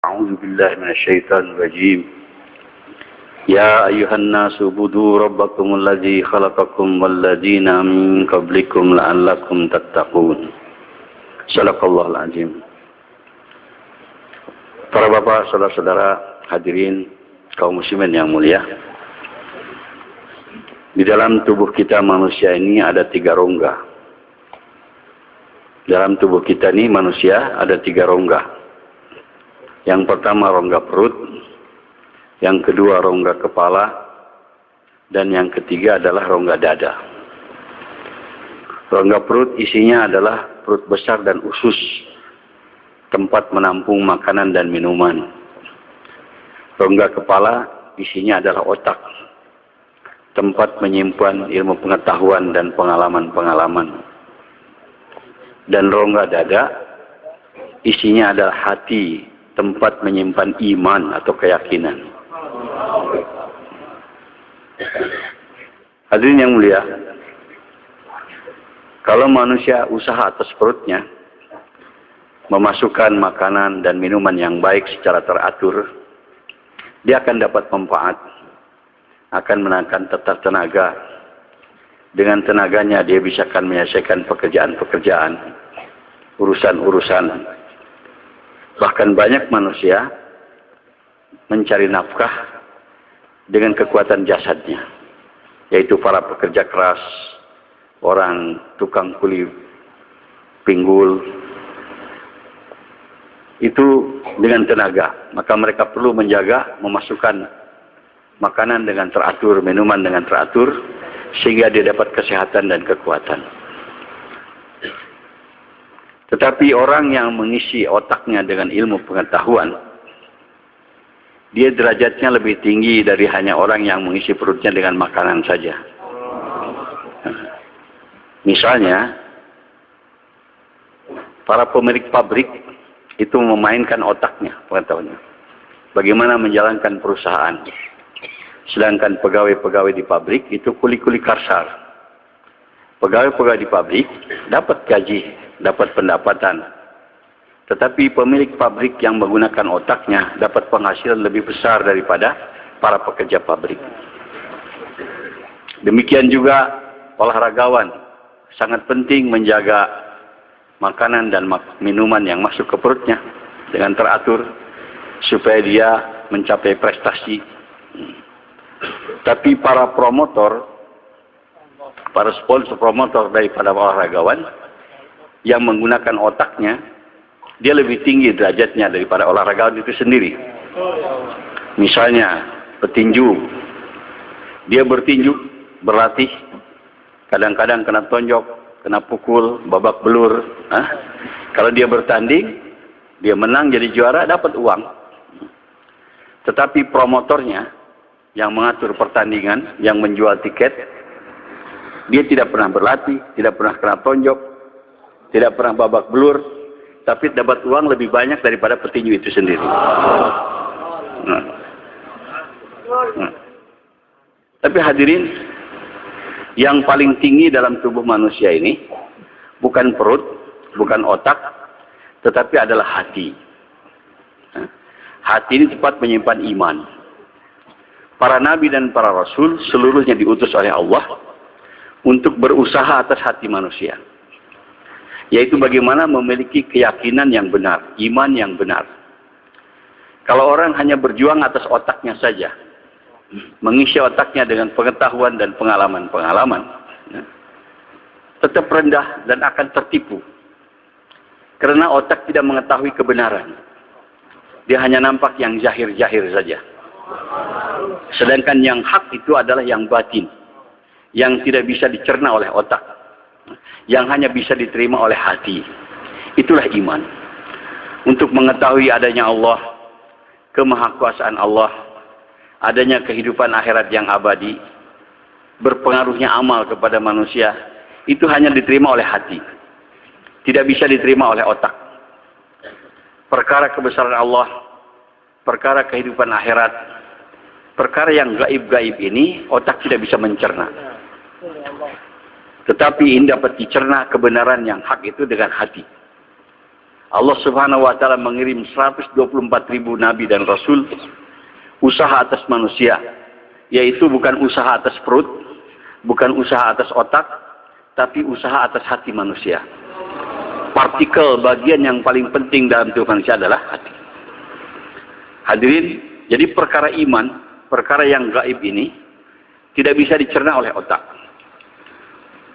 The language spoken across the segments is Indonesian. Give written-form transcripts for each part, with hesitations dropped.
أعوذ بالله من الشيطان الرجيم يا أيها الناس اعبدوا ربكم الذي خلقكم والذين من قبلكم لعلكم تتقون. Sadaqallahul azim. Para bapak, saudara-saudara, hadirin kaum muslimin yang mulia. Di dalam tubuh kita manusia ini ada 3 rongga. Dalam tubuh kita ini manusia ada 3 rongga. Yang pertama rongga perut, yang kedua rongga kepala, dan yang ketiga adalah rongga dada. Rongga perut isinya adalah perut besar dan usus, tempat menampung makanan dan minuman. Rongga kepala isinya adalah otak, tempat menyimpan ilmu pengetahuan dan pengalaman-pengalaman. Dan rongga dada isinya adalah hati, tempat menyimpan iman atau keyakinan. Hadirin yang mulia, kalau manusia usaha atas perutnya, memasukkan makanan dan minuman yang baik secara teratur, dia akan dapat manfaat, akan menaikkan tenaga. Dengan tenaganya dia bisa akan menyelesaikan pekerjaan-pekerjaan, urusan-urusan. Bahkan banyak manusia mencari nafkah dengan kekuatan jasadnya, yaitu para pekerja keras, orang tukang kuli pinggul, itu dengan tenaga. Maka mereka perlu menjaga, memasukkan makanan dengan teratur, minuman dengan teratur, sehingga dia dapat kesehatan dan kekuatan. Tetapi orang yang mengisi otaknya dengan ilmu pengetahuan, dia derajatnya lebih tinggi dari hanya orang yang mengisi perutnya dengan makanan saja. Misalnya, para pemilik pabrik itu memainkan otaknya, pengetahuannya. Bagaimana menjalankan perusahaan. Sedangkan pegawai-pegawai di pabrik itu kuli-kuli kasar. Pegawai-pegawai di pabrik dapat gaji, dapat pendapatan. Tetapi pemilik pabrik yang menggunakan otaknya dapat penghasilan lebih besar daripada para pekerja pabrik. Demikian juga olahragawan. Sangat penting menjaga makanan dan minuman yang masuk ke perutnya dengan teratur supaya dia mencapai prestasi. Tapi para promotor, para sponsor promotor daripada olahragawan yang menggunakan otaknya, dia lebih tinggi derajatnya daripada olahragawan itu sendiri. Misalnya petinju, dia bertinju, berlatih, kadang-kadang kena tonjok, kena pukul, babak belur. Kalau dia bertanding, dia menang jadi juara, dapat uang. Tetapi promotornya yang mengatur pertandingan, yang menjual tiket, dia tidak pernah berlatih, tidak pernah kena tonjok, tidak pernah babak belur, tapi dapat uang lebih banyak daripada petinju itu sendiri. Tapi hadirin, yang paling tinggi dalam tubuh manusia ini bukan perut, bukan otak, tetapi adalah hati. Hati ini tempat menyimpan iman. Para nabi dan para rasul seluruhnya diutus oleh Allah untuk berusaha atas hati manusia. Yaitu bagaimana memiliki keyakinan yang benar, iman yang benar. Kalau orang hanya berjuang atas otaknya saja, mengisi otaknya dengan pengetahuan dan pengalaman-pengalaman, tetap rendah dan akan tertipu. Karena otak tidak mengetahui kebenaran. Dia hanya nampak yang zahir-zahir saja. Sedangkan yang hak itu adalah yang batin, yang tidak bisa dicerna oleh otak, yang hanya bisa diterima oleh hati. Itulah iman. Untuk mengetahui adanya Allah, kemahakuasaan Allah, adanya kehidupan akhirat yang abadi, berpengaruhnya amal kepada manusia, itu hanya diterima oleh hati. Tidak bisa diterima oleh otak. Perkara kebesaran Allah, perkara kehidupan akhirat, perkara yang gaib-gaib ini, otak tidak bisa mencerna. Tetapi ini dapat dicerna kebenaran yang hak itu dengan hati. Allah Subhanahu wa taala mengirim 124.000 nabi dan rasul, usaha atas manusia, yaitu bukan usaha atas perut, bukan usaha atas otak, tapi usaha atas hati manusia. Partikel bagian yang paling penting dalam tubuh manusia adalah hati. Hadirin, jadi perkara iman, perkara yang gaib ini tidak bisa dicerna oleh otak.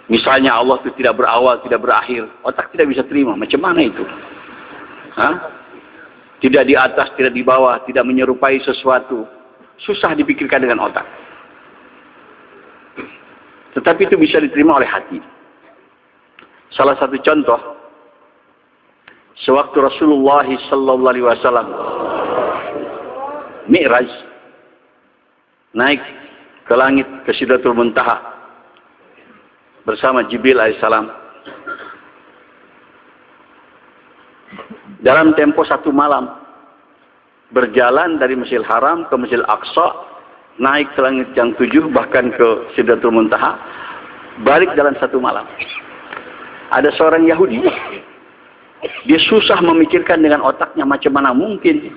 Misalnya Allah itu tidak berawal, tidak berakhir, otak tidak bisa terima. Macam mana itu? Hah? Tidak di atas, tidak di bawah, tidak menyerupai sesuatu. Susah dipikirkan dengan otak. Tetapi itu bisa diterima oleh hati. Salah satu contoh, sewaktu Rasulullah sallallahu alaihi wasallam Mi'raj, naik ke langit, ke Sidratul Muntaha bersama Jibril alaihissalam. Dalam tempo 1 malam, berjalan dari Masjidil Haram ke Masjidil Aqsa, naik ke langit yang 7, bahkan ke Sidratul Muntaha, balik dalam 1 malam. Ada seorang Yahudi, dia susah memikirkan dengan otaknya, macam mana mungkin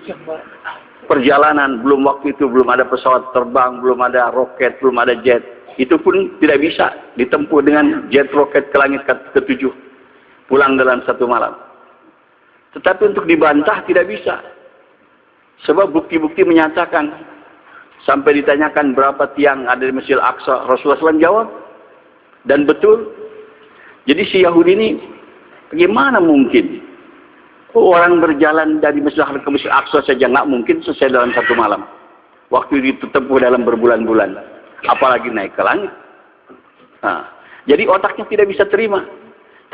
perjalanan, belum waktu itu belum ada pesawat terbang, belum ada roket, belum ada jet. Itu pun tidak bisa ditempuh dengan jet roket ke langit ke-7. Pulang dalam 1 malam. Tetapi untuk dibantah tidak bisa. Sebab bukti-bukti menyatakan, sampai ditanyakan berapa tiang ada di Masjidil Aqsa, Rasulullah SAW jawab. Dan betul. Jadi si Yahudi ini, bagaimana mungkin? Orang berjalan dari Masjidil Haram ke Masjidil Aqsa saja nggak mungkin selesai dalam 1 malam. Waktu itu tempuh dalam berbulan-bulan. Apalagi naik ke langit. Nah, jadi otaknya tidak bisa terima.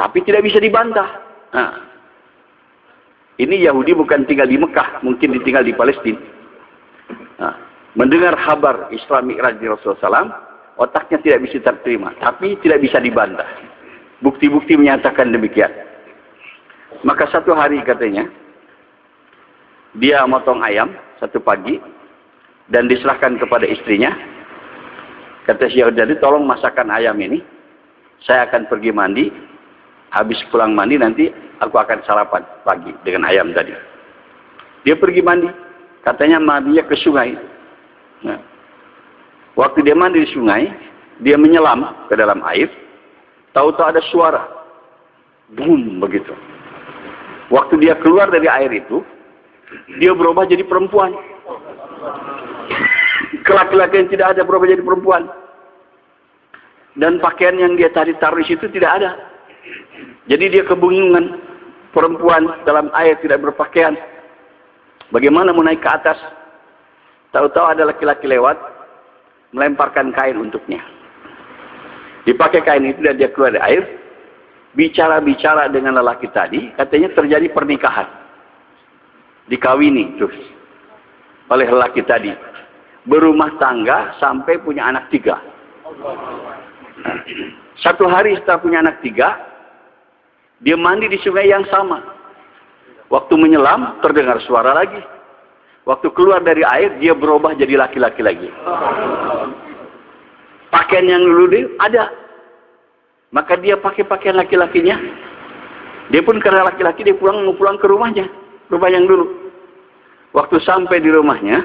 Tapi tidak bisa dibantah. Nah, ini Yahudi bukan tinggal di Mekah. Mungkin ditinggal di Palestina. Nah, mendengar kabar Isra Mi'raj di Rasulullah SAW, otaknya tidak bisa terima. Tapi tidak bisa dibantah. Bukti-bukti menyatakan demikian. Maka satu hari katanya, dia motong ayam 1 pagi dan diserahkan kepada istrinya. Kata si Yahudi, tolong masakkan ayam ini. Saya akan pergi mandi. Habis pulang mandi nanti aku akan sarapan pagi dengan ayam tadi. Dia pergi mandi. Katanya mandinya ke sungai. Nah, waktu dia mandi di sungai, dia menyelam ke dalam air. Tahu-tahu ada suara. Boom, begitu. Waktu dia keluar dari air itu, dia berubah jadi perempuan. Laki-laki yang tidak ada berubah jadi perempuan. Dan pakaian yang dia tadi taruh di situ tidak ada. Jadi dia kebingungan. Perempuan dalam air tidak berpakaian. Bagaimana mau naik ke atas? Tahu-tahu ada laki-laki lewat, melemparkan kain untuknya. Dipakai kain itu dan dia keluar dari air. Bicara-bicara dengan lelaki tadi, katanya terjadi pernikahan. Dikawini terus oleh lelaki tadi. Berumah tangga sampai punya anak 3. 1 hari setelah punya anak 3, dia mandi di sungai yang sama. Waktu menyelam, terdengar suara lagi. Waktu keluar dari air, dia berubah jadi laki-laki lagi. Pakaian yang dulu dia ada. Maka dia pakai pakaian laki-lakinya. Dia pun karena laki-laki, dia pulang ke rumahnya. Rumah yang dulu. Waktu sampai di rumahnya,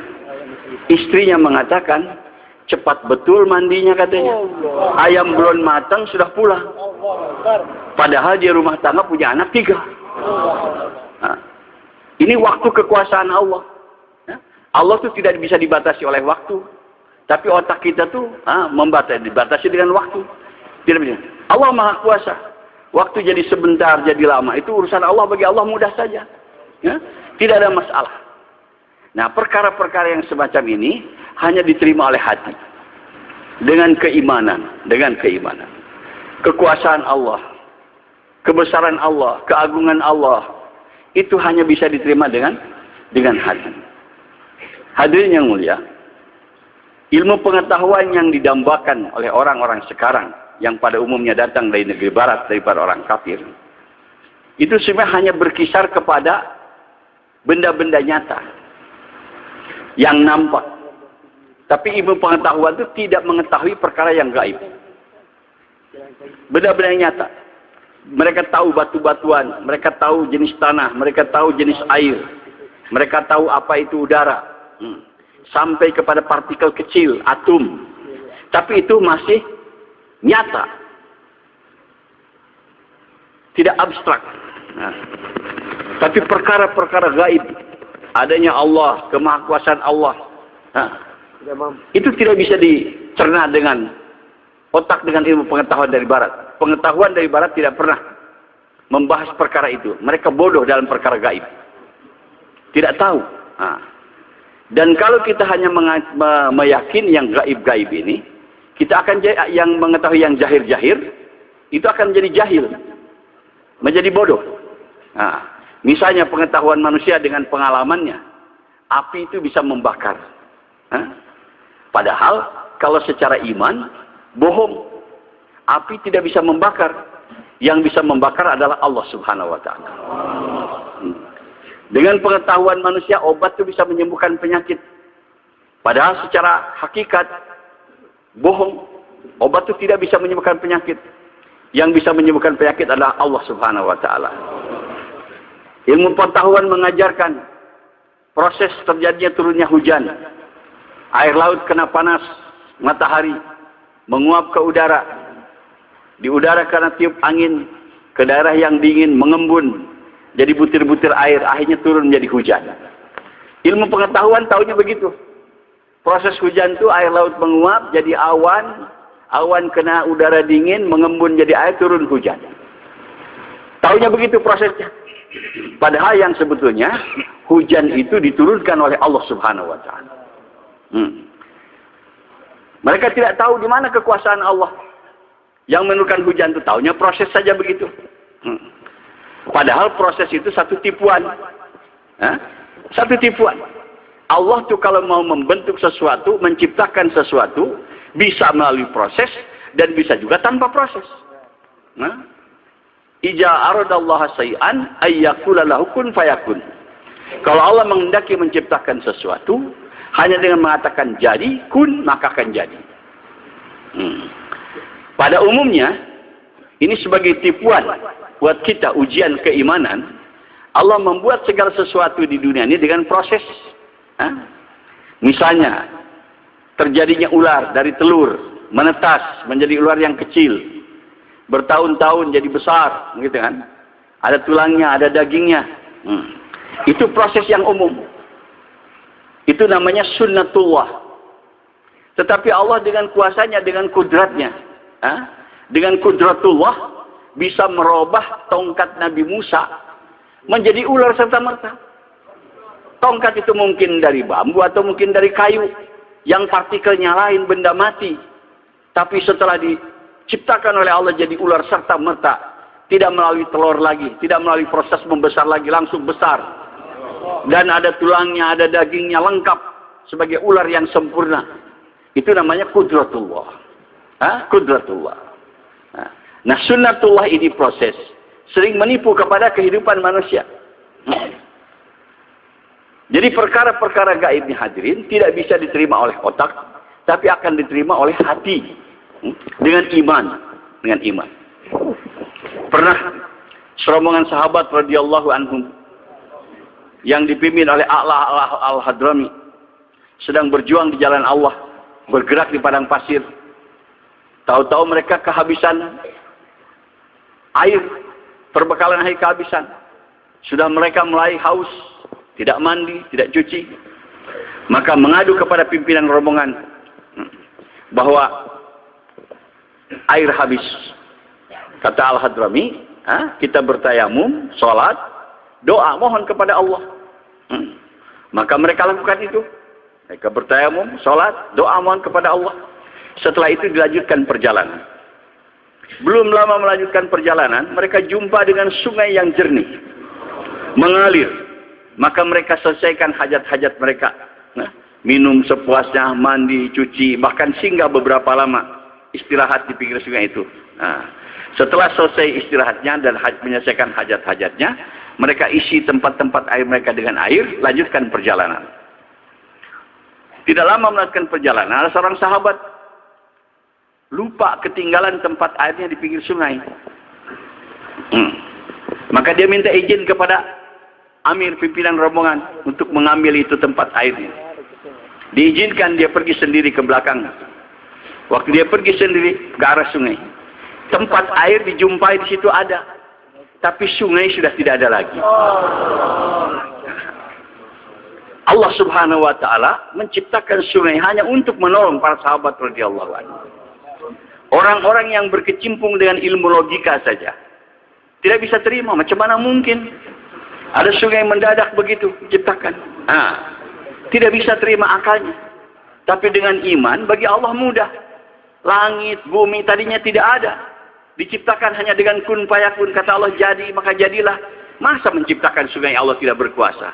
istrinya mengatakan, cepat betul mandinya katanya. Ayam belum matang sudah pulang. Padahal dia rumah tangga punya anak 3. Nah, ini waktu kekuasaan Allah. Allah itu tidak bisa dibatasi oleh waktu. Tapi otak kita tuh dibatasi dengan waktu. Tidak bisa. Allah Maha Kuasa. Waktu jadi sebentar, jadi lama. Itu urusan Allah, bagi Allah mudah saja. Ya? Tidak ada masalah. Nah, perkara-perkara yang semacam ini hanya diterima oleh hati. Dengan keimanan. Dengan keimanan. Kekuasaan Allah. Kebesaran Allah. Keagungan Allah. Itu hanya bisa diterima dengan hati. Hadirin yang mulia. Ilmu pengetahuan yang didambakan oleh orang-orang sekarang, yang pada umumnya datang dari negeri barat, daripada orang kafir, itu sebenarnya hanya berkisar kepada benda-benda nyata yang nampak. Tapi ilmu pengetahuan itu tidak mengetahui perkara yang gaib. Benda-benda yang nyata. Mereka tahu batu-batuan, mereka tahu jenis tanah, mereka tahu jenis air, mereka tahu apa itu udara, sampai kepada partikel kecil, atom. Tapi itu masih nyata, tidak abstrak. Nah, tapi perkara-perkara gaib, adanya Allah, kemahakuasaan Allah, nah, itu tidak bisa dicerna dengan otak, dengan ilmu pengetahuan dari barat. Pengetahuan dari barat tidak pernah membahas perkara itu. Mereka bodoh dalam perkara gaib, tidak tahu. Nah, dan kalau kita hanya meyakini yang gaib-gaib ini, kita akan yang mengetahui yang jahir-jahir, itu akan menjadi jahil, menjadi bodoh. Nah, misalnya pengetahuan manusia dengan pengalamannya, api itu bisa membakar. Nah, padahal kalau secara iman, bohong. Api tidak bisa membakar. Yang bisa membakar adalah Allah Subhanahu wa Ta'ala. Dengan pengetahuan manusia, obat itu bisa menyembuhkan penyakit. Padahal secara hakikat, bohong. Obat itu tidak bisa menyembuhkan penyakit. Yang bisa menyembuhkan penyakit adalah Allah Subhanahu wa Ta'ala. Ilmu pengetahuan mengajarkan proses terjadinya turunnya hujan. Air laut kena panas matahari, menguap ke udara. Di udara karena tiup angin ke daerah yang dingin, mengembun jadi butir-butir air, akhirnya turun menjadi hujan. Ilmu pengetahuan taunya begitu. Proses hujan itu air laut menguap jadi awan, awan kena udara dingin, mengembun jadi air, turun hujan. Taunya begitu prosesnya. Padahal yang sebetulnya hujan itu diturunkan oleh Allah Subhanahu wa Ta'ala. Mereka tidak tahu di mana kekuasaan Allah yang menurunkan hujan itu. Taunya proses saja begitu. Padahal proses itu satu tipuan. Satu tipuan. Allah tuh kalau mau membentuk sesuatu, menciptakan sesuatu, bisa melalui proses dan bisa juga tanpa proses. Ija aradallaha say'an ayyakula lahu kun fayakun. Kalau Allah menghendaki menciptakan sesuatu, hanya dengan mengatakan jadi, kun, maka akan jadi. Pada umumnya, ini sebagai tipuan buat kita, ujian keimanan. Allah membuat segala sesuatu di dunia ini dengan proses. Misalnya, terjadinya ular dari telur, menetas menjadi ular yang kecil. Bertahun-tahun jadi besar, gitu kan? Ada tulangnya, ada dagingnya. Itu proses yang umum. Itu namanya sunnatullah. Tetapi Allah dengan kuasanya, dengan kudratnya, dengan kudratullah, bisa merubah tongkat Nabi Musa menjadi ular serta-merta. Tongkat itu mungkin dari bambu atau mungkin dari kayu, yang partikelnya lain, benda mati. Tapi setelah diciptakan oleh Allah jadi ular serta-merta, tidak melalui telur lagi, tidak melalui proses membesar lagi, langsung besar. Dan ada tulangnya, ada dagingnya, lengkap sebagai ular yang sempurna. Itu namanya kudratullah. Kudratullah. Nah, sunnatullah ini proses sering menipu kepada kehidupan manusia. Jadi perkara-perkara gaib ini hadirin tidak bisa diterima oleh otak, tapi akan diterima oleh hati dengan iman, dengan iman. Pernah serombongan sahabat radhiyallahu anhum yang dipimpin oleh A'la al-Hadrami sedang berjuang di jalan Allah, bergerak di padang pasir. Tahu-tahu mereka kehabisan air, perbekalan air kehabisan. Sudah mereka mulai haus, tidak mandi, tidak cuci. Maka mengadu kepada pimpinan rombongan bahwa air habis. Kata Al-Hadrami, kita bertayamum, sholat, doa, mohon kepada Allah. Maka mereka lakukan itu. Mereka bertayamum, sholat, doa, mohon kepada Allah. Setelah itu dilanjutkan perjalanan. Belum lama melanjutkan perjalanan, mereka jumpa dengan sungai yang jernih, mengalir. Maka mereka selesaikan hajat-hajat mereka. Minum sepuasnya, mandi, cuci, bahkan singgah beberapa lama istirahat di pinggir sungai itu. Setelah selesai istirahatnya dan menyelesaikan hajat-hajatnya, mereka isi tempat-tempat air mereka dengan air, lanjutkan perjalanan. Tidak lama melanjutkan perjalanan, ada seorang sahabat lupa ketinggalan tempat airnya di pinggir sungai. Maka dia minta izin kepada amir pimpinan rombongan untuk mengambil itu tempat airnya. Diizinkan, dia pergi sendiri ke belakang. Waktu dia pergi sendiri ke arah sungai, tempat air dijumpai di situ ada, tapi sungai sudah tidak ada lagi. Allah Subhanahu wa taala menciptakan sungai hanya untuk menolong para sahabat radhiyallahu anhu. Orang-orang yang berkecimpung dengan ilmu logika saja tidak bisa terima, macam mana mungkin ada sungai mendadak begitu diciptakan. Tidak bisa terima akalnya. Tapi dengan iman bagi Allah mudah. Langit, bumi tadinya tidak ada, diciptakan hanya dengan kun fayakun, kata Allah jadi, maka jadilah. Masa menciptakan sungai Allah tidak berkuasa?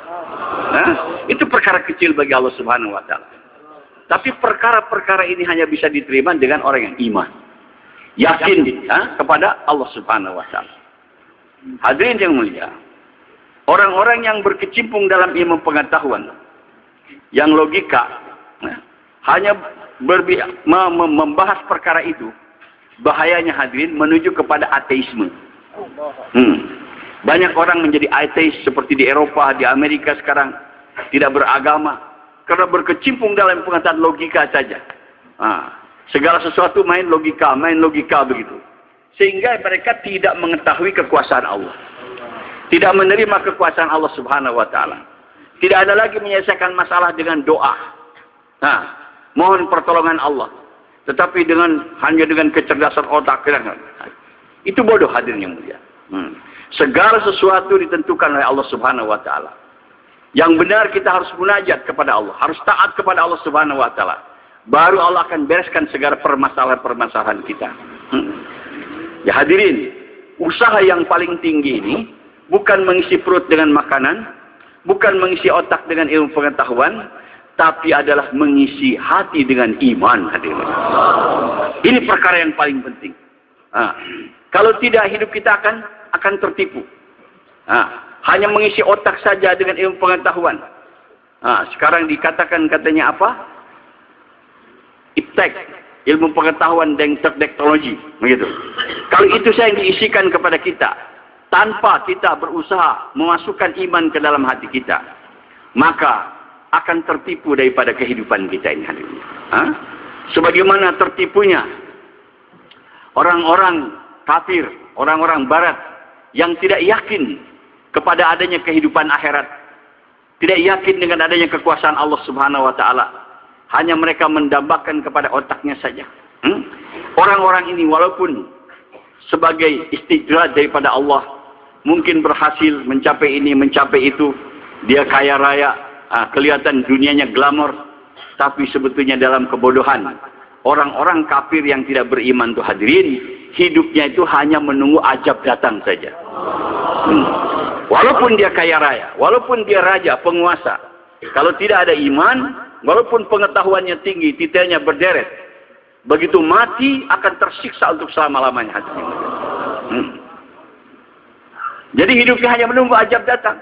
Itu perkara kecil bagi Allah Subhanahu wa taala. Tapi perkara-perkara ini hanya bisa diterima dengan orang yang iman, yakin kepada Allah Subhanahu wa taala. Hadirin yang mulia, orang-orang yang berkecimpung dalam ilmu pengetahuan, yang logika, hanya membahas perkara itu, bahayanya hadirin menuju kepada ateisme. Banyak orang menjadi ateis seperti di Eropa, di Amerika sekarang, tidak beragama karena berkecimpung dalam pengetahuan logika saja. Segala sesuatu main logika begitu. Sehingga mereka tidak mengetahui kekuasaan Allah. Tidak menerima kekuasaan Allah Subhanahu wa taala. Tidak ada lagi menyelesaikan masalah dengan doa. Mohon pertolongan Allah. Tetapi hanya dengan kecerdasan otak. Itu bodoh hadirin yang mulia. Segala sesuatu ditentukan oleh Allah Subhanahu wa taala. Yang benar kita harus munajat kepada Allah, harus taat kepada Allah Subhanahu wa taala. Baru Allah akan bereskan segala permasalahan-permasalahan kita. Ya hadirin, usaha yang paling tinggi ini bukan mengisi perut dengan makanan, bukan mengisi otak dengan ilmu pengetahuan, tapi adalah mengisi hati dengan iman, hadirin. Ini perkara yang paling penting. Kalau tidak, hidup kita akan tertipu. Hanya mengisi otak saja dengan ilmu pengetahuan. Sekarang dikatakan katanya apa? Iptek, ilmu pengetahuan dan teknologi, begitu. Kalau itu saya yang diisikan kepada kita, tanpa kita berusaha memasukkan iman ke dalam hati kita, maka akan tertipu daripada kehidupan kita ini, hadirin. Sebagaimana tertipunya orang-orang kafir, orang-orang barat yang tidak yakin kepada adanya kehidupan akhirat, tidak yakin dengan adanya kekuasaan Allah Subhanahu wa taala, hanya mereka mendambakan kepada otaknya saja. Orang-orang ini walaupun sebagai istidraj daripada Allah, mungkin berhasil mencapai ini, mencapai itu, dia kaya raya, kelihatan dunianya glamor, tapi sebetulnya dalam kebodohan. Orang-orang kafir yang tidak beriman itu hadirin, hidupnya itu hanya menunggu ajab datang saja. Walaupun dia kaya raya, walaupun dia raja, penguasa, kalau tidak ada iman, walaupun pengetahuannya tinggi, titelnya berderet, begitu mati akan tersiksa untuk selama-lamanya, hadirin. Jadi hidupnya hanya menunggu ajab datang.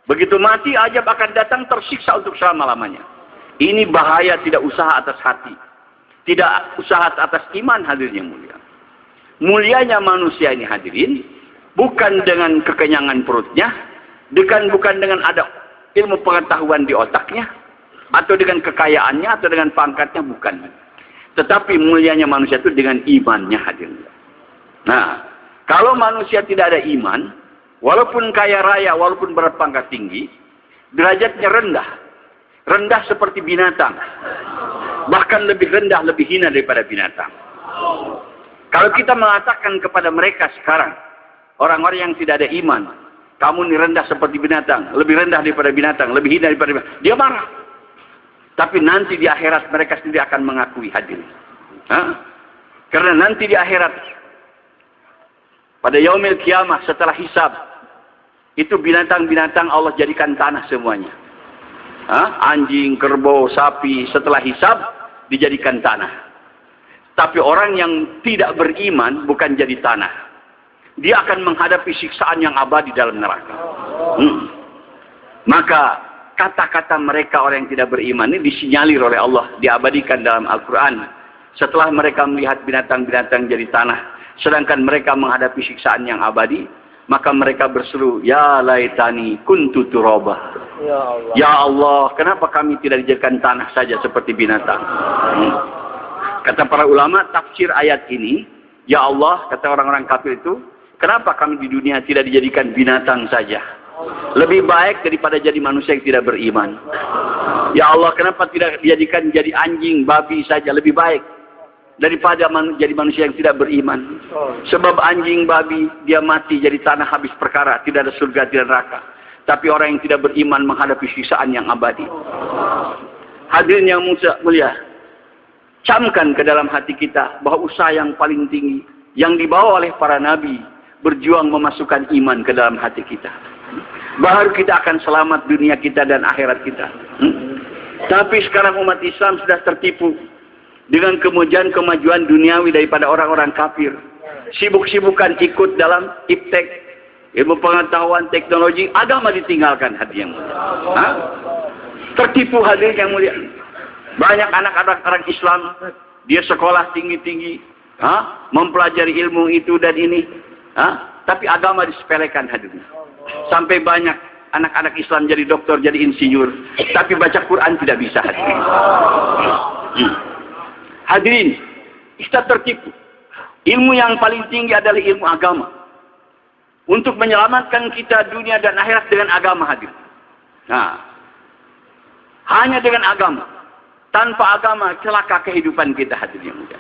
Begitu mati, ajab akan datang, tersiksa untuk selama-lamanya. Ini bahaya tidak usaha atas hati, tidak usaha atas iman, hadirin yang mulia. Mulianya manusia ini, hadirin, bukan dengan kekenyangan perutnya, bukan dengan ada ilmu pengetahuan di otaknya, atau dengan kekayaannya, atau dengan pangkatnya, bukan. Tetapi mulianya manusia itu dengan imannya, hadirin. Nah, kalau manusia tidak ada iman, walaupun kaya raya, walaupun berpangkat tinggi, derajatnya rendah. Rendah seperti binatang. Bahkan lebih rendah, lebih hina daripada binatang. Kalau kita mengatakan kepada mereka sekarang, orang-orang yang tidak ada iman, kamu ini rendah seperti binatang, lebih rendah daripada binatang, lebih hina daripada binatang, dia marah. Tapi nanti di akhirat mereka sendiri akan mengakui, hadirin. Karena nanti di akhirat, pada yaumil kiamah setelah hisab, itu binatang-binatang Allah jadikan tanah semuanya. Anjing, kerbau, sapi, setelah hisab dijadikan tanah. Tapi orang yang tidak beriman bukan jadi tanah. Dia akan menghadapi siksaan yang abadi dalam neraka. Maka kata-kata mereka orang yang tidak beriman ini disinyalir oleh Allah, diabadikan dalam Al-Quran. Setelah mereka melihat binatang-binatang jadi tanah, sedangkan mereka menghadapi siksaan yang abadi, maka mereka berseru, ya laitani kuntu turaba. Ya Allah, kenapa kami tidak dijadikan tanah saja seperti binatang? Kata para ulama, tafsir ayat ini, ya Allah, kata orang-orang kafir itu, kenapa kami di dunia tidak dijadikan binatang saja? Lebih baik daripada jadi manusia yang tidak beriman. Ya Allah, kenapa tidak dijadikan jadi anjing, babi saja? Lebih baik daripada jadi manusia yang tidak beriman. Sebab anjing, babi, dia mati jadi tanah habis perkara. Tidak ada surga, tidak neraka. Tapi orang yang tidak beriman menghadapi siksaan yang abadi. Hadirin yang mulia, camkan ke dalam hati kita bahwa usaha yang paling tinggi yang dibawa oleh para nabi berjuang memasukkan iman ke dalam hati kita. Baru kita akan selamat dunia kita dan akhirat kita. Tapi sekarang umat Islam sudah tertipu dengan kemajuan duniawi daripada orang-orang kafir. Sibuk-sibukan ikut dalam iptek, ilmu pengetahuan, teknologi, agama ditinggalkan, hadirin yang mulia. Tertipu, hadirin yang mulia. Banyak anak-anak orang Islam, dia sekolah tinggi-tinggi, mempelajari ilmu itu dan ini, tapi agama disepelekan, hadirin. Sampai banyak anak-anak Islam jadi dokter, jadi insinyur, tapi baca Quran tidak bisa, hadirin. Hadirin, kita tertipu. Ilmu yang paling tinggi adalah ilmu agama. Untuk menyelamatkan kita dunia dan akhirat dengan agama, hadirin. Hanya dengan agama. Tanpa agama, celaka kehidupan kita, hadirin yang mulia.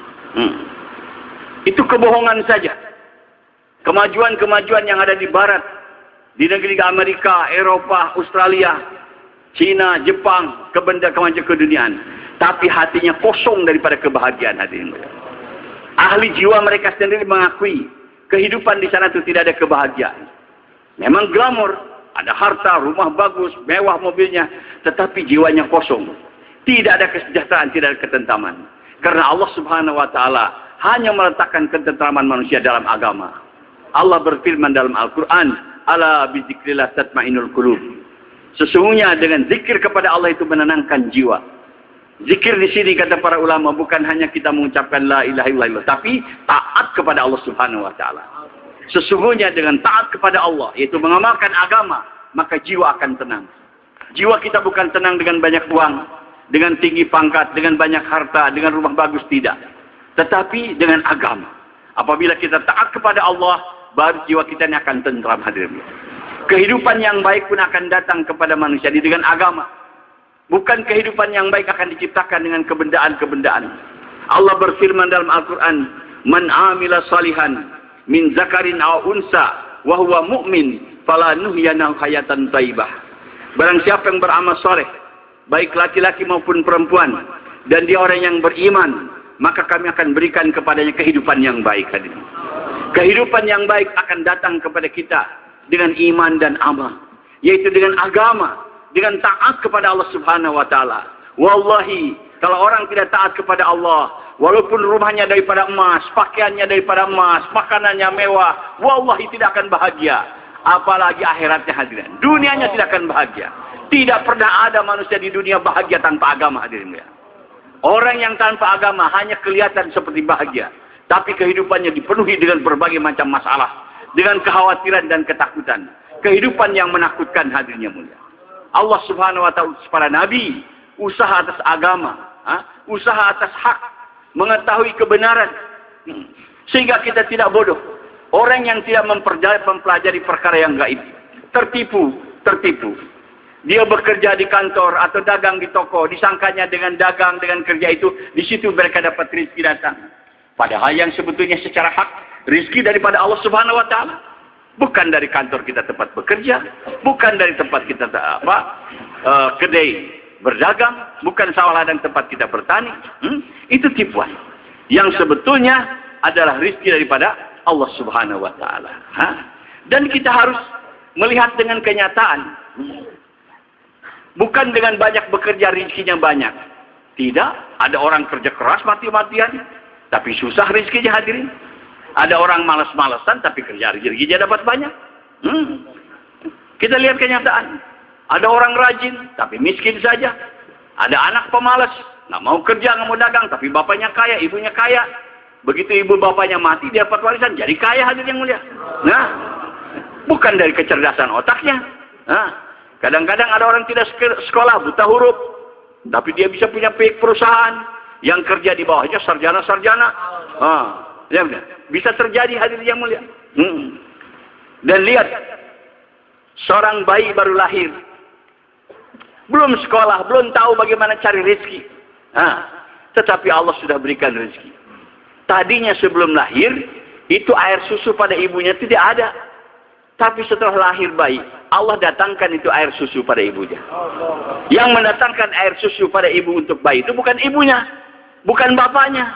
Itu kebohongan saja. Kemajuan-kemajuan yang ada di barat, di negeri Amerika, Eropa, Australia, Cina, Jepang, kemajuan keduniaan. Tapi hatinya kosong daripada kebahagiaan, hadirin. Ahli jiwa mereka sendiri mengakui kehidupan di sana itu tidak ada kebahagiaan. Memang glamor, ada harta, rumah bagus, mewah mobilnya, tetapi jiwanya kosong. Tidak ada kesejahteraan, tidak ada ketentraman. Karena Allah Subhanahu wa taala hanya meletakkan ketentraman manusia dalam agama. Allah berfirman dalam Al-Qur'an, ala bizikrillah tatmainul qulub. Sesungguhnya dengan zikir kepada Allah itu menenangkan jiwa. Zikir di sini kata para ulama bukan hanya kita mengucapkan la ilaha illallah, tapi taat kepada Allah Subhanahu wa taala. Sesungguhnya dengan taat kepada Allah, yaitu mengamalkan agama, maka jiwa akan tenang. Jiwa kita bukan tenang dengan banyak uang, dengan tinggi pangkat, dengan banyak harta, dengan rumah bagus, tidak. Tetapi dengan agama. Apabila kita taat kepada Allah, baru jiwa kita ini akan tentram, hadirin. Kehidupan yang baik pun akan datang kepada manusia dengan agama. Bukan kehidupan yang baik akan diciptakan dengan kebendaan-kebendaan. Allah berfirman dalam Al-Quran, man amila salihan min zakarin aw unsa wa huwa mu'min fala nuhyanahu hayatan thayyibah. Barang siapa yang beramal soleh, baik laki-laki maupun perempuan, dan dia orang yang beriman, maka kami akan berikan kepadanya kehidupan yang baik. Kehidupan yang baik akan datang kepada kita dengan iman dan amal, yaitu dengan agama, dengan taat kepada Allah Subhanahu wa taala. Wallahi, kalau orang tidak taat kepada Allah, walaupun rumahnya daripada emas, pakaiannya daripada emas, makanannya mewah, wallahi tidak akan bahagia. Apalagi akhiratnya, hadirin. Dunianya tidak akan bahagia. Tidak pernah ada manusia di dunia bahagia tanpa agama, hadirin. Orang yang tanpa agama hanya kelihatan seperti bahagia, tapi kehidupannya dipenuhi dengan berbagai macam masalah, dengan kekhawatiran dan ketakutan. Kehidupan yang menakutkan, hadirin yang mulia. Allah Subhanahu wa taala para nabi, usaha atas agama, usaha atas hak, mengetahui kebenaran, sehingga kita tidak bodoh. Orang yang tidak mempelajari perkara yang gaib, tertipu. Dia bekerja di kantor atau dagang di toko, disangkanya dengan dagang, dengan kerja itu, di situ mereka dapat rezeki datang. Padahal yang sebetulnya secara hak, rezeki daripada Allah Subhanahu wa taala. Bukan dari kantor kita tempat bekerja, bukan dari tempat kita kedai berdagang, bukan sawah ladang tempat kita bertani. Itu tipuan. Yang sebetulnya adalah rezeki daripada Allah Subhanahu wa taala. Dan kita harus melihat dengan kenyataan. Bukan dengan banyak bekerja rezekinya banyak. Tidak, ada orang kerja keras mati-matian, tapi susah rezekinya, hadirin. Ada orang malas-malasan tapi kerja rezekinya dapat banyak. Kita lihat kenyataan. Ada orang rajin tapi miskin saja. Ada anak pemalas, nggak mau kerja, nggak mau dagang, tapi bapaknya kaya, ibunya kaya. Begitu ibu bapaknya mati, dia dapat warisan, jadi kaya hadirin yang mulia. Nah, bukan dari kecerdasan otaknya. Nah, kadang-kadang ada orang tidak sekolah, buta huruf, tapi dia bisa punya perusahaan yang kerja di bawahnya sarjana-sarjana. Ya, bisa terjadi hadirin yang mulia. Dan lihat, seorang bayi baru lahir, belum sekolah, belum tahu bagaimana cari rezeki. Tetapi Allah sudah berikan rezeki. Tadinya sebelum lahir, itu air susu pada ibunya tidak ada. Tapi setelah lahir bayi, Allah datangkan itu air susu pada ibunya. Yang mendatangkan air susu pada ibu untuk bayi itu bukan ibunya, bukan bapaknya.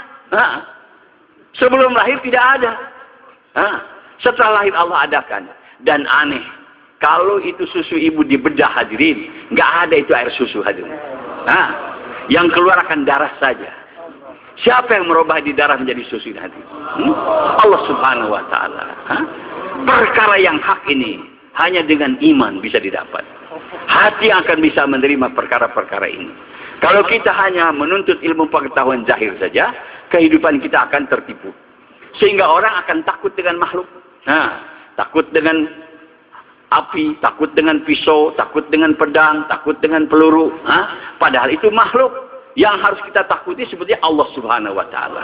Sebelum lahir tidak ada. Setelah lahir Allah adakan. Dan aneh, kalau itu susu ibu dibedah hadirin, nggak ada itu air susu hadirin. Yang keluar akan darah saja. Siapa yang merubah di darah menjadi susu hati? Allah Subhanahu wa Ta'ala. Perkara yang hak ini hanya dengan iman bisa didapat. Hati yang akan bisa menerima perkara-perkara ini. Kalau kita hanya menuntut ilmu pengetahuan zahir saja, kehidupan kita akan tertipu. Sehingga orang akan takut dengan makhluk. Takut dengan api, takut dengan pisau, takut dengan pedang, takut dengan peluru. Padahal itu makhluk. Yang harus kita takuti sebetulnya Allah Subhanahu wa Ta'ala.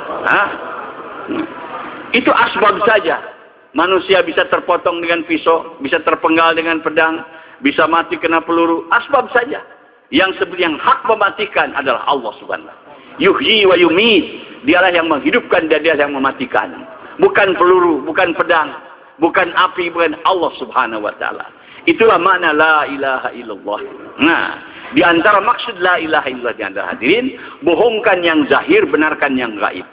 Itu asbab saja. Manusia bisa terpotong dengan pisau, bisa terpenggal dengan pedang, bisa mati kena peluru. Asbab saja. Yang sebetulnya yang hak mematikan adalah Allah Subhanahu wa Ta'ala. Yuhyi wa yumit. Dialah yang menghidupkan dan dialah yang mematikan. Bukan peluru, bukan pedang, bukan api, bukan Allah Subhanahu wa Ta'ala. Itulah makna la ilaha illallah. Di antara maksud la ilaha illallah di antara hadirin, bohongkan yang zahir, benarkan yang gaib.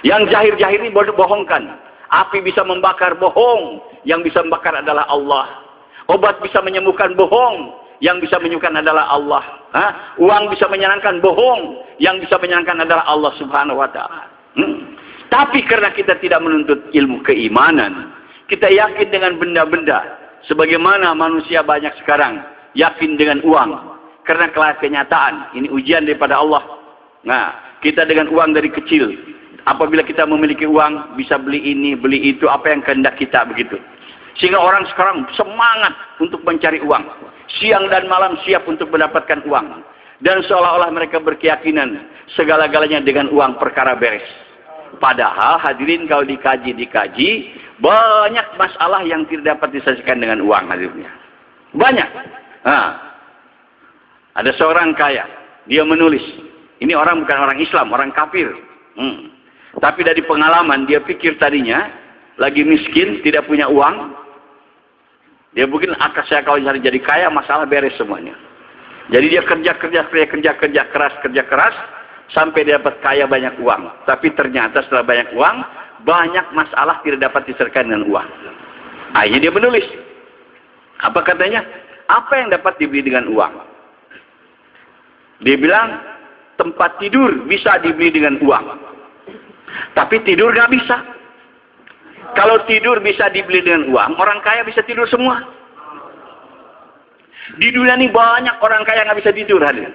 Yang zahir-zahir ini bohongkan. Api bisa membakar, bohong. Yang bisa membakar adalah Allah. Obat bisa menyembuhkan, bohong. Yang bisa menyembuhkan adalah Allah. Uang bisa menyenangkan, bohong. Yang bisa menyenangkan adalah Allah Subhanahu wa Ta'ala. Tapi karena kita tidak menuntut ilmu keimanan, kita yakin dengan benda-benda. Sebagaimana manusia banyak sekarang yakin dengan uang. Karena kenyataan, ini ujian daripada Allah. Kita dengan uang dari kecil. Apabila kita memiliki uang, bisa beli ini, beli itu, apa yang kehendak kita begitu. Sehingga orang sekarang semangat untuk mencari uang. Siang dan malam siap untuk mendapatkan uang. Dan seolah-olah mereka berkeyakinan segala-galanya dengan uang perkara beres. Padahal hadirin kalau dikaji, banyak masalah yang tidak dapat diselesaikan dengan uang hadirnya. Banyak. Ada seorang kaya, dia menulis. Ini orang bukan orang Islam, orang kafir. Tapi dari pengalaman dia pikir tadinya lagi miskin, tidak punya uang. Dia mungkin saya kalau jadi kaya masalah beres semuanya. Jadi dia kerja keras sampai dia dapat kaya banyak uang. Tapi ternyata setelah banyak uang, banyak masalah tidak dapat diselesaikan dengan uang. Akhirnya dia menulis. Apa katanya? Apa yang dapat dibeli dengan uang? Dia bilang, tempat tidur bisa dibeli dengan uang. Tapi tidur nggak bisa. Kalau tidur bisa dibeli dengan uang, orang kaya bisa tidur semua. Di dunia ini banyak orang kaya nggak bisa tidur, hadirin.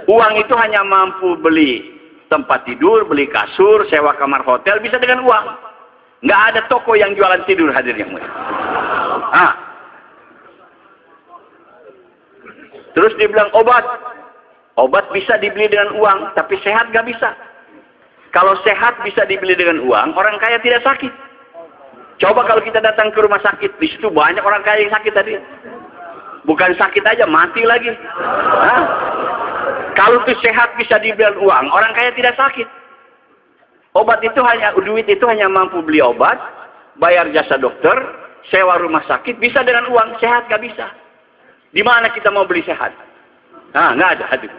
Uang itu hanya mampu beli tempat tidur, beli kasur, sewa kamar hotel, bisa dengan uang. Nggak ada toko yang jualan tidur, hadirin yang mulia. Terus dia bilang obat bisa dibeli dengan uang, tapi sehat nggak bisa. Kalau sehat bisa dibeli dengan uang, orang kaya tidak sakit. Coba kalau kita datang ke rumah sakit, di situ banyak orang kaya yang sakit tadi. Bukan sakit aja, mati lagi. Kalau itu sehat bisa dibeli dengan uang, orang kaya tidak sakit. Duit itu hanya mampu beli obat, bayar jasa dokter, sewa rumah sakit, bisa dengan uang, sehat nggak bisa. Di mana kita mau beli sehat? Nggak ada. Hadir.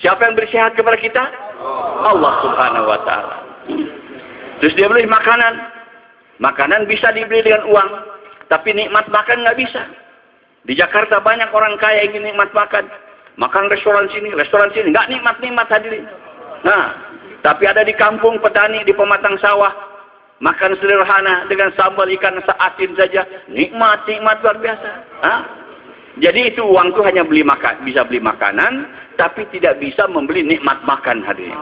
Siapa yang beri sehat kepada kita? Allah Subhanahu wa Ta'ala. Terus dia beli makanan. Makanan bisa dibeli dengan uang, tapi nikmat makan nggak bisa. Di Jakarta banyak orang kaya ingin nikmat makan. Makan restoran sini, nggak nikmat hadirin. Tapi ada di kampung petani, di pematang sawah, makan sederhana dengan sambal ikan asin saja, nikmat luar biasa. Jadi itu uang itu hanya bisa beli makanan, tapi tidak bisa membeli nikmat makan hadirin.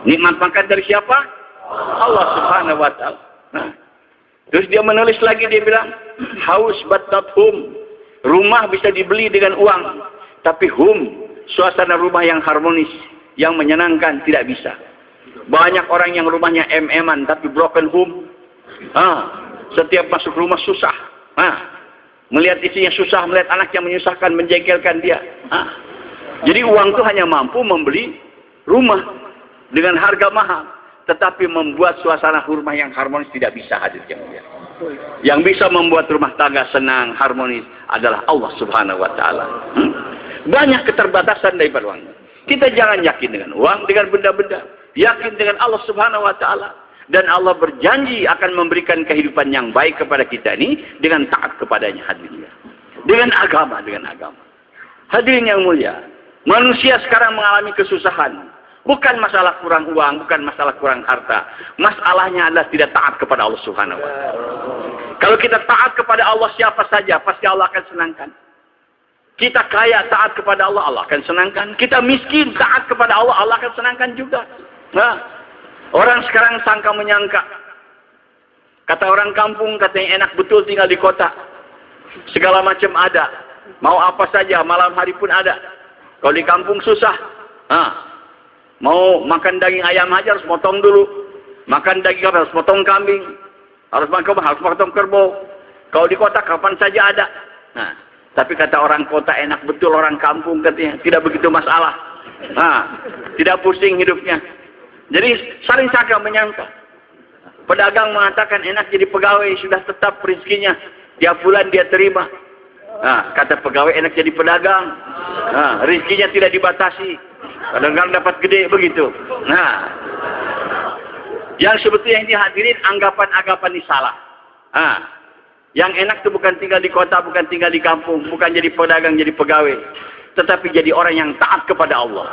Nikmat makan dari siapa? Allah Subhanahu wa taala. Nah. Terus dia menulis lagi, dia bilang, haus but not home. Rumah bisa dibeli dengan uang, tapi home, suasana rumah yang harmonis, yang menyenangkan, tidak bisa. Banyak orang yang rumahnya em-eman tapi broken home. Setiap masuk rumah susah. Melihat isinya susah, melihat anaknya menyusahkan, menjengkelkan dia. Jadi uang itu hanya mampu membeli rumah dengan harga mahal, tetapi membuat suasana rumah yang harmonis tidak bisa hadir. Yang bisa membuat rumah tangga senang, harmonis adalah Allah Subhanahu wa taala. Banyak keterbatasan daripada uang. Kita jangan yakin dengan uang, dengan benda-benda. Yakin dengan Allah Subhanahu wa taala. Dan Allah berjanji akan memberikan kehidupan yang baik kepada kita ini dengan taat kepadanya, hadirin. Dengan agama. Hadirin yang mulia, manusia sekarang mengalami kesusahan. Bukan masalah kurang uang, bukan masalah kurang harta. Masalahnya adalah tidak taat kepada Allah Subhanahu wa taala. Kalau kita taat kepada Allah siapa saja, pasti Allah akan senangkan. Kita kaya taat kepada Allah, Allah akan senangkan. Kita miskin taat kepada Allah, Allah akan senangkan juga. Nah, orang sekarang sangka menyangka. Kata orang kampung, katanya enak betul tinggal di kota. Segala macam ada. Mau apa saja, malam hari pun ada. Kalau di kampung susah. Mau makan daging ayam aja harus potong dulu. Makan daging harus potong kambing. Harus potong kerbau. Kalau di kota kapan saja ada. Nah, tapi kata orang kota enak betul orang kampung katanya. Tidak begitu masalah. Tidak pusing hidupnya. Jadi saling sangka menyangka. Pedagang mengatakan enak jadi pegawai, sudah tetap rezekinya. Tiap bulan dia terima. Kata pegawai enak jadi pedagang. Rezekinya tidak dibatasi. Kadang-kadang dapat gede begitu. Nah, yang sebetulnya ini hadirin anggapan-anggapan ini salah. Yang enak itu bukan tinggal di kota, bukan tinggal di kampung, bukan jadi pedagang, jadi pegawai, tetapi jadi orang yang taat kepada Allah.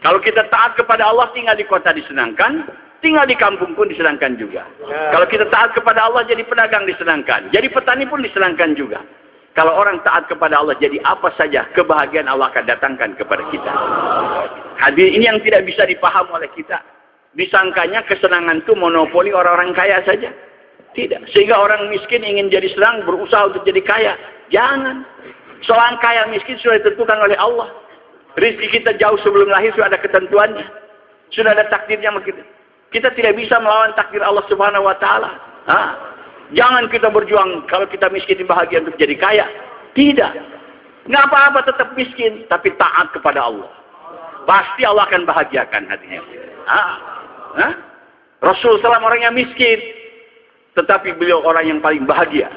Kalau kita taat kepada Allah, tinggal di kota disenangkan, tinggal di kampung pun disenangkan juga. Kalau kita taat kepada Allah, jadi pedagang disenangkan, jadi petani pun disenangkan juga. Kalau orang taat kepada Allah, jadi apa saja kebahagiaan Allah akan datangkan kepada kita. Hadir ini yang tidak bisa dipaham oleh kita. Disangkanya kesenangan itu monopoli orang-orang kaya saja. Tidak. Sehingga orang miskin ingin jadi senang, berusaha untuk jadi kaya. Jangan. Soal kaya miskin sudah ditentukan oleh Allah. Rizki kita jauh sebelum lahir sudah ada ketentuannya. Sudah ada takdirnya. Kita tidak bisa melawan takdir Allah Subhanahu wa taala. Jangan kita berjuang kalau kita miskin bahagia untuk jadi kaya. Tidak. Nggak apa-apa tetap miskin, tapi taat kepada Allah. Pasti Allah akan bahagiakan hatinya. Rasul SAW orangnya miskin, tetapi beliau orang yang paling bahagia.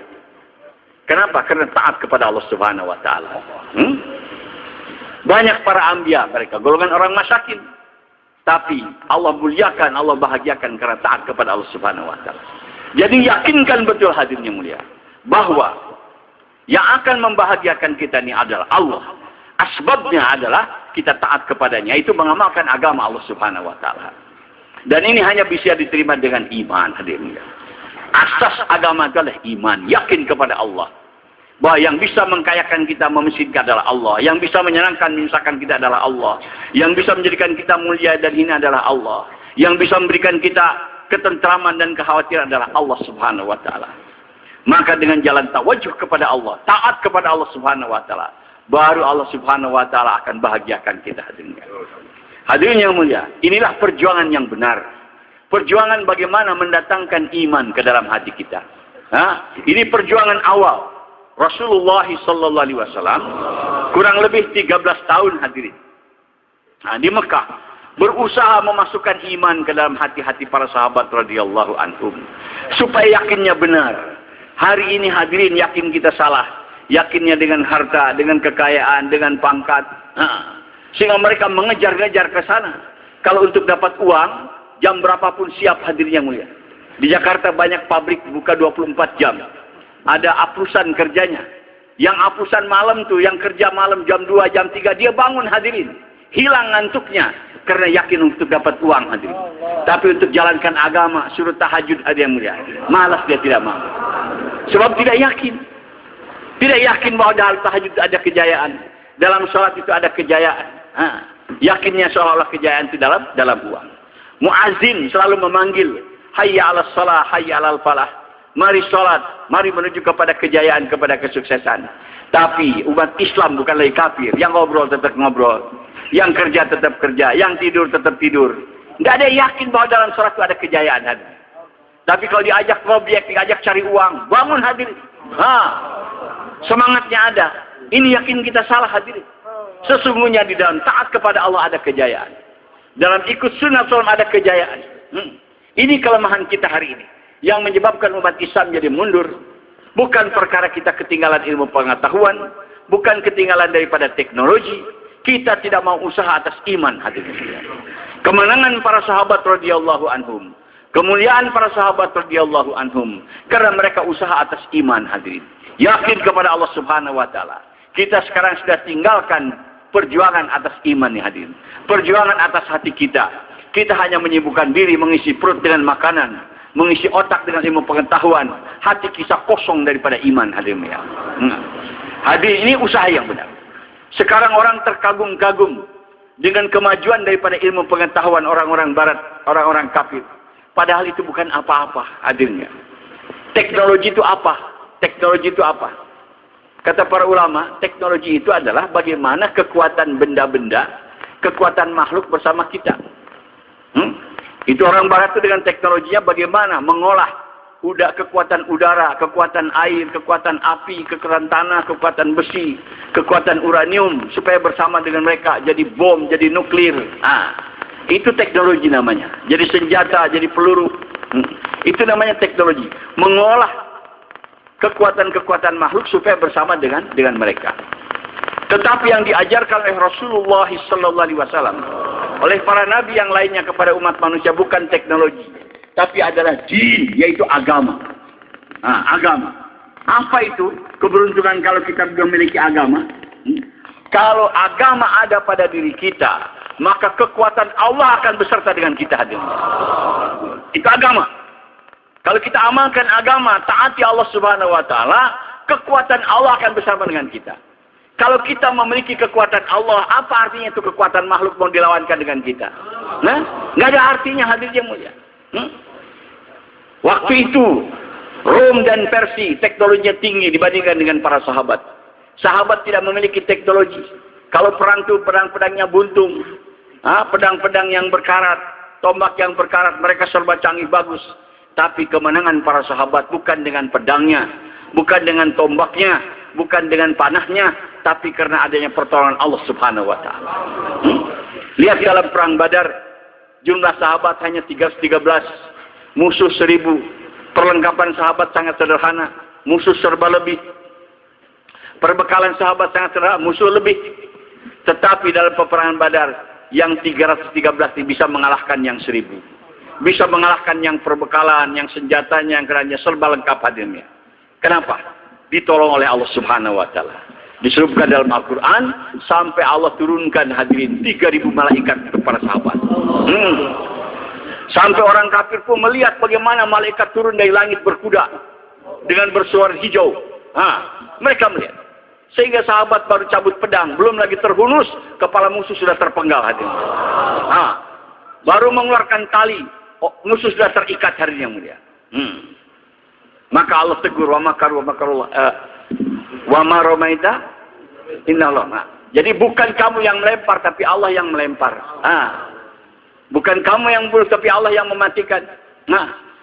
Kenapa? Karena taat kepada Allah Subhanahu wa taala. Banyak para anbiya mereka golongan orang masakin, tapi Allah muliakan, Allah bahagiakan karena taat kepada Allah Subhanahu wa taala. Jadi yakinkan betul hadirin yang mulia bahwa yang akan membahagiakan kita ini adalah Allah. Asbabnya adalah kita taat kepadanya, itu mengamalkan agama Allah Subhanahu wa taala. Dan ini hanya bisa diterima dengan iman hadirin. Asas agama adalah iman, yakin kepada Allah. Bahwa yang bisa mengkayakan kita, memiskinkan adalah Allah. Yang bisa menyenangkan, menyusahkan kita adalah Allah. Yang bisa menjadikan kita mulia dan hina adalah Allah. Yang bisa memberikan kita ketentraman dan kekhawatiran adalah Allah Subhanahu wa taala. Maka dengan jalan tawajuh kepada Allah, taat kepada Allah Subhanahu wa taala, baru Allah Subhanahu wa taala akan bahagiakan kita hadirin. Hadirin yang mulia, inilah perjuangan yang benar. Perjuangan bagaimana mendatangkan iman ke dalam hati kita. Ini perjuangan awal. Rasulullah sallallahu alaihi wasallam kurang lebih 13 tahun hadirin. Di Mekah berusaha memasukkan iman ke dalam hati-hati para sahabat radhiyallahu anhum supaya yakinnya benar. Hari ini hadirin yakin kita salah, yakinnya dengan harta, dengan kekayaan, dengan pangkat, sehingga mereka mengejar-ngejar ke sana. Kalau untuk dapat uang, jam berapapun siap hadirin yang mulia. Di Jakarta banyak pabrik buka 24 jam. Ada aplusan kerjanya. Yang aplusan malam tuh, yang kerja malam jam 2, jam 3, dia bangun hadirin. Hilang ngantuknya. Karena yakin untuk dapat uang hadirin. Tapi untuk jalankan agama, suruh tahajud ada yang mulia. Malas dia tidak mau. Sebab tidak yakin. Tidak yakin bahwa dalam tahajud ada kejayaan. Dalam sholat itu ada kejayaan. Yakinnya seolah-olah kejayaan itu dalam uang. Muazin selalu memanggil, hayya 'alas shalah, hayya 'alal falah. Mari sholat, mari menuju kepada kejayaan, kepada kesuksesan. Tapi umat Islam bukan lagi kafir. Yang ngobrol tetap ngobrol, yang kerja tetap kerja, yang tidur tetap tidur. Tidak ada yang yakin bahwa dalam sholat itu ada kejayaan. Tapi kalau diajak ngobjek, diajak cari uang, bangun hadirin. Semangatnya ada. Ini yakin kita salah hadirin. Sesungguhnya di dalam taat kepada Allah ada kejayaan. Dalam ikut sunnah Rasul ada kejayaan. Ini kelemahan kita hari ini. Yang menyebabkan umat Islam jadi mundur. Bukan perkara kita ketinggalan ilmu pengetahuan. Bukan ketinggalan daripada teknologi. Kita tidak mau usaha atas iman hadirin. Kemenangan para sahabat radhiyallahu anhum. Kemuliaan para sahabat radhiyallahu anhum. Karena mereka usaha atas iman hadirin. Yakin kepada Allah subhanahu wa ta'ala. Kita sekarang sudah tinggalkan perjuangan atas iman nih hadirin. Perjuangan atas hati kita. Kita hanya menyibukkan diri mengisi perut dengan makanan. Mengisi otak dengan ilmu pengetahuan. Hati kita kosong daripada iman hadirin. Hadirin, ini usaha yang benar. Sekarang orang terkagum-kagum dengan kemajuan daripada ilmu pengetahuan orang-orang barat, orang-orang kafir. Padahal itu bukan apa-apa hadirnya. Teknologi itu apa? Teknologi itu apa? Kata para ulama, teknologi itu adalah bagaimana kekuatan benda-benda, kekuatan makhluk bersama kita. Itu orang barat itu dengan teknologinya bagaimana mengolah kekuatan udara, kekuatan air, kekuatan api, kekuatan tanah, kekuatan besi, kekuatan uranium supaya bersama dengan mereka jadi bom, jadi nuklir. Itu teknologi namanya. Jadi senjata, jadi peluru. Itu namanya teknologi. Mengolah kekuatan-kekuatan makhluk supaya bersama dengan mereka. Tetapi yang diajarkan oleh Rasulullah SAW, oleh para nabi yang lainnya kepada umat manusia bukan teknologi, tapi adalah din, yaitu agama. Agama. Apa itu? Keberuntungan kalau kita memiliki agama. Kalau agama ada pada diri kita, maka kekuatan Allah akan beserta dengan kita hadirin. Itu agama. Kalau kita amalkan agama, taati Allah Subhanahu wa taala, kekuatan Allah akan bersama dengan kita. Kalau kita memiliki kekuatan Allah, apa artinya itu kekuatan makhluk mau dilawankan dengan kita? Nggak ada artinya hadirin yang mulia. Waktu itu Rom dan Persia teknologinya tinggi dibandingkan dengan para sahabat. Sahabat tidak memiliki teknologi. Kalau perang itu pedang-pedangnya buntung, pedang-pedang yang berkarat, tombak yang berkarat, mereka serba canggih bagus. Tapi kemenangan para sahabat bukan dengan pedangnya, bukan dengan tombaknya, bukan dengan panahnya, tapi karena adanya pertolongan Allah Subhanahu wa taala. Lihat dalam perang Badar, jumlah sahabat hanya 313, musuh 1000. Perlengkapan sahabat sangat sederhana, musuh serba lebih. Perbekalan sahabat sangat sederhana, musuh lebih. Tetapi dalam peperangan Badar, yang 313 bisa mengalahkan yang 1000. Bisa mengalahkan yang perbekalan, yang senjatanya, yang kerannya serba lengkap hadirnya. Kenapa? Ditolong oleh Allah Subhanahu wa taala. Disebutkan dalam Al-Quran sampai Allah turunkan hadirin 3000 malaikat kepada sahabat. Sampai orang kafir pun melihat bagaimana malaikat turun dari langit berkuda dengan bersuara hijau. Mereka melihat. Sehingga sahabat baru cabut pedang, belum lagi terhunus, kepala musuh sudah terpenggal hadirin. Baru mengeluarkan tali, musuh sudah terikat hari yang mulia. Maka Allah tegur, wa makaru wa makarullah, wa ma ramaita innallah. Jadi bukan kamu yang melempar, tapi Allah yang melempar. Bukan kamu yang bunuh, tapi Allah yang mematikan.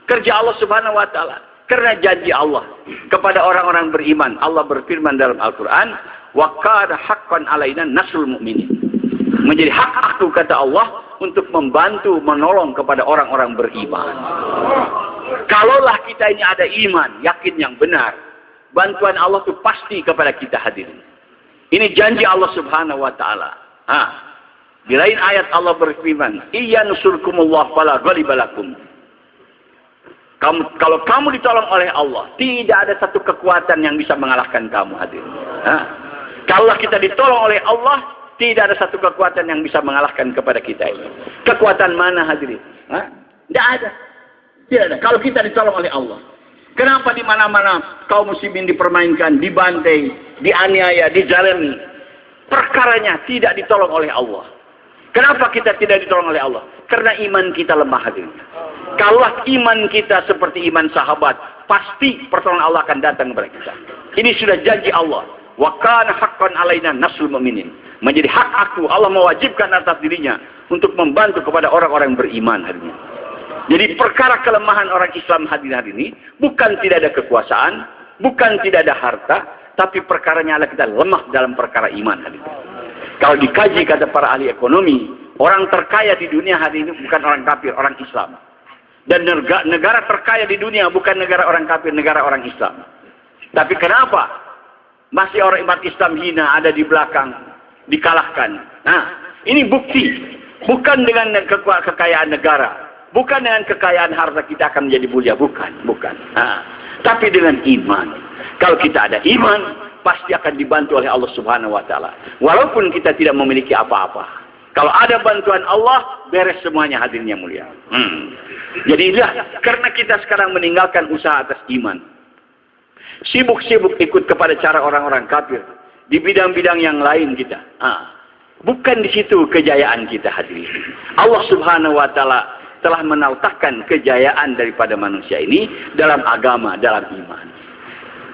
Kerja Allah Subhanahu wa taala. Karena janji Allah kepada orang-orang beriman, Allah berfirman dalam Al-Quran, wa qad haqqan alaina nasrul mu'minin. Menjadi hak aku kata Allah untuk membantu menolong kepada orang-orang beriman. Kalaulah kita ini ada iman, yakin yang benar, bantuan Allah itu pasti kepada kita hadirin. Ini janji Allah Subhanahu wa taala. Di lain ayat Allah berfirman, "Iya nusurkumullah fala ghalibalakum." Kalau kamu ditolong oleh Allah, tidak ada satu kekuatan yang bisa mengalahkan kamu hadirin. Kalau kita ditolong oleh Allah, tidak ada satu kekuatan yang bisa mengalahkan kepada kita ini. Kekuatan mana hadirin? Tidak ada. Tidak ada. Kalau kita ditolong oleh Allah. Kenapa di mana-mana kaum muslimin dipermainkan, dibantai, dianiaya, dijalani? Perkaranya tidak ditolong oleh Allah. Kenapa kita tidak ditolong oleh Allah? Karena iman kita lemah hadirin. Kalau iman kita seperti iman sahabat, pasti pertolongan Allah akan datang kepada kita. Ini sudah janji Allah. Wa kana haqqan alaina nasrul mu'minin. Menjadi hak aku, Allah mewajibkan atas dirinya untuk membantu kepada orang-orang yang beriman hadirin. Jadi perkara kelemahan orang Islam hadirin hari ini bukan tidak ada kekuasaan, bukan tidak ada harta, tapi perkaranya adalah kita lemah dalam perkara iman hadirin. Kalau dikaji kata para ahli ekonomi, orang terkaya di dunia hari ini bukan orang kafir, orang Islam. Dan negara terkaya di dunia bukan negara orang kafir, negara orang Islam. Tapi kenapa masih orang umat Islam hina, ada di belakang, dikalahkan? Nah, ini bukti. Bukan dengan kekayaan negara, bukan dengan kekayaan harta kita akan menjadi mulia, bukan. Nah, tapi dengan iman. Kalau kita ada iman, pasti akan dibantu oleh Allah Subhanahu wa taala. Walaupun kita tidak memiliki apa-apa. Kalau ada bantuan Allah, beres semuanya hadirin yang mulia. Jadi karena kita sekarang meninggalkan usaha atas iman. Sibuk-sibuk ikut kepada cara orang-orang kafir di bidang-bidang yang lain kita. Bukan di situ kejayaan kita hadirin. Allah Subhanahu wa taala telah menautahkan kejayaan daripada manusia ini dalam agama, dalam iman.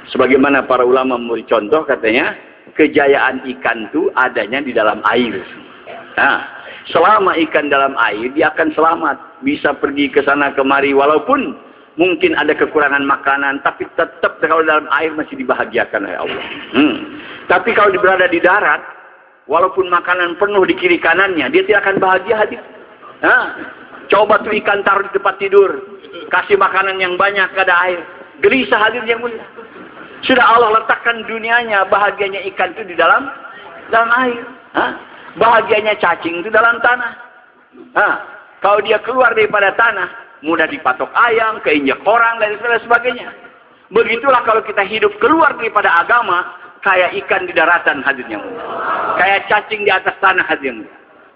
Sebagaimana para ulama memberi contoh, katanya kejayaan ikan itu adanya di dalam air. Nah, selama ikan dalam air, dia akan selamat, bisa pergi ke sana kemari, walaupun mungkin ada kekurangan makanan, tapi tetap kalau dalam air masih dibahagiakan oleh Allah. Tapi kalau berada di darat, walaupun makanan penuh di kiri kanannya, dia tidak akan bahagia hadir. Nah, coba tuh ikan taruh di tempat tidur, kasih makanan yang banyak, gak ada air, gelisah hadir yang mulia. Sudah Allah letakkan dunianya, bahagianya ikan itu di dalam air. Bahagianya cacing itu dalam tanah. Kalau dia keluar daripada tanah, mudah dipatok ayam, keinjak orang, dan sebagainya. Begitulah kalau kita hidup keluar daripada agama, kayak ikan di daratan hadirnya. Kayak cacing di atas tanah hadirnya.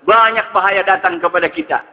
Banyak bahaya datang kepada kita.